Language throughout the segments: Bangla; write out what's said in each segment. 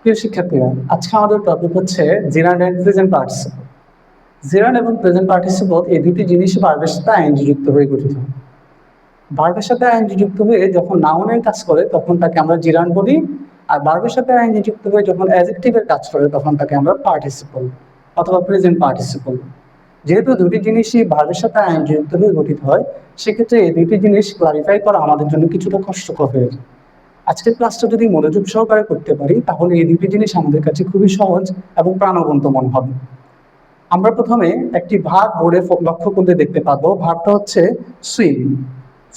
প্রিয় শিক্ষার্থীরা, আজকে আমাদের টপিক হচ্ছে gerund and present participle. Gerund এবং প্রেজেন্ট পার্টিসিপল এই দুটি জিনিস ভার্বের সাথে আইএনজি যুক্ত হয়ে গঠিত। ভার্বের সাথে আইএনজি যুক্ত হয়ে যখন নাউনের কাজ করে তখন তাকে আমরা জেরান্ড বলি, আর ভার্বের সাথে আইএনজি যুক্ত হয়ে যখন অ্যাডজেক্টিভের কাজ করে তখন তাকে আমরা পার্টিসিপল অথবা প্রেজেন্ট পার্টিসিপল। যেহেতু দুটি জিনিসই ভার্বের সাথে আইএনজি যুক্ত হয়ে গঠিত হয়, সেক্ষেত্রে এই দুটি জিনিস ক্লারিফাই করা আমাদের জন্য কিছুটা কষ্টকর হয়ে যায়। আজকের ক্লাসটা যদি মনোযোগ সহকারে করতে পারি তাহলে এই দুটি জিনিস আমাদের কাছে খুবই সহজ এবং প্রাণবন্ত মনে হবে। আমরা প্রথমে একটি ভার্ব বোর্ডে লক্ষ্য করলে দেখতে পাবো, ভার্বটা হচ্ছে সুইম।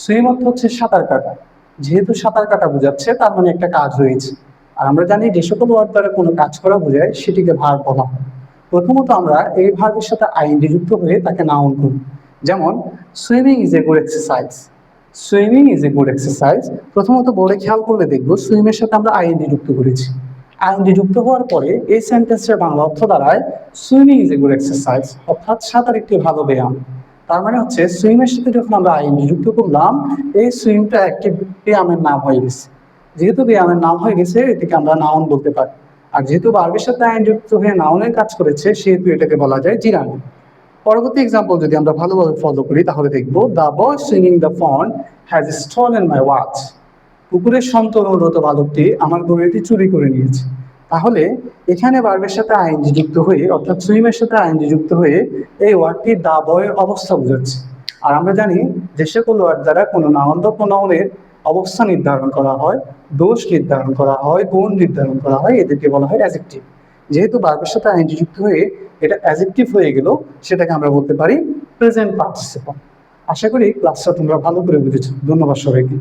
সুইম অর্থ হচ্ছে সাঁতার কাটা। যেহেতু সাঁতার কাটা বোঝাচ্ছে তার মানে একটা কাজ হয়েছে। আর আমরা জানি যে সকল ওয়ার্ড দ্বারা কোনো কাজ করা বোঝায় সেটিকে ভার্ব বলা হয়। প্রথমত আমরা এই ভার্বের সাথে আইএনজি যুক্ত হয়ে তাকে নাউন করি। যেমন swimming is a good exercise. Swimming is a good exercise. প্রথমত বোর্ডে খেয়াল করলে দেখবো সুইমের সাথে আমরা আইএনজি যুক্ত করেছি। আইএনজি যুক্ত হওয়ার পরে এই সেন্টেন্সের বাংলা অর্থ দাঁড়ায় swimming is a good exercise, অর্থাৎ সাঁতার একটি ভালো ব্যায়াম। তার মানে হচ্ছে সুইমের সাথে যখন আমরা আইএনজি যুক্ত করলাম, এই সুইমটা একটি ব্যায়ামের নাম হয়ে গেছে। যেহেতু ব্যায়ামের নাম হয়ে গেছে, এটিকে আমরা নাউন বলতে পারি। আর যেহেতু ভার্বের সাথে আইএনজি যুক্ত হয়ে নাউনের কাজ করেছে, সেহেতু এটাকে বলা যায় জিরান। পরবর্তী এক্সাম্পল যদি আমরা ভালোভাবে ফলো করি তাহলে দেখবো, the boy swimming the pond has stolen my watch. পুকুরের সন্তর্ণরত বালকটি আমার ঘড়িটি চুরি করে নিয়েছে। তাহলে এখানে ভার্বের সাথে আইএনজি যুক্ত হয়ে, অর্থাৎ সুইমের সাথে আইএনজি যুক্ত হয়ে এই ওয়ার্ডটি দ্য বয়ের অবস্থা বোঝাচ্ছে। আর আমরা জানি যে সকল ওয়ার্ড দ্বারা কোনো নাউন বা প্রোনাউনের অবস্থা নির্ধারণ করা হয়, দোষ নির্ধারণ করা হয়, গুণ নির্ধারণ করা হয়, এদেরকে বলা হয় অ্যাডজেক্টিভ। যেহেতু ভার্বের সাথে আইএনজি যুক্ত হয়ে এটা অ্যাডজেক্টিভ হয়ে গেল, সেটাকে আমরা বলতে পারি প্রেজেন্ট পার্টিসিপল। আশা করি ক্লাসটা তোমরা ভালো করে বুঝেছো। ধন্যবাদ সবাইকে।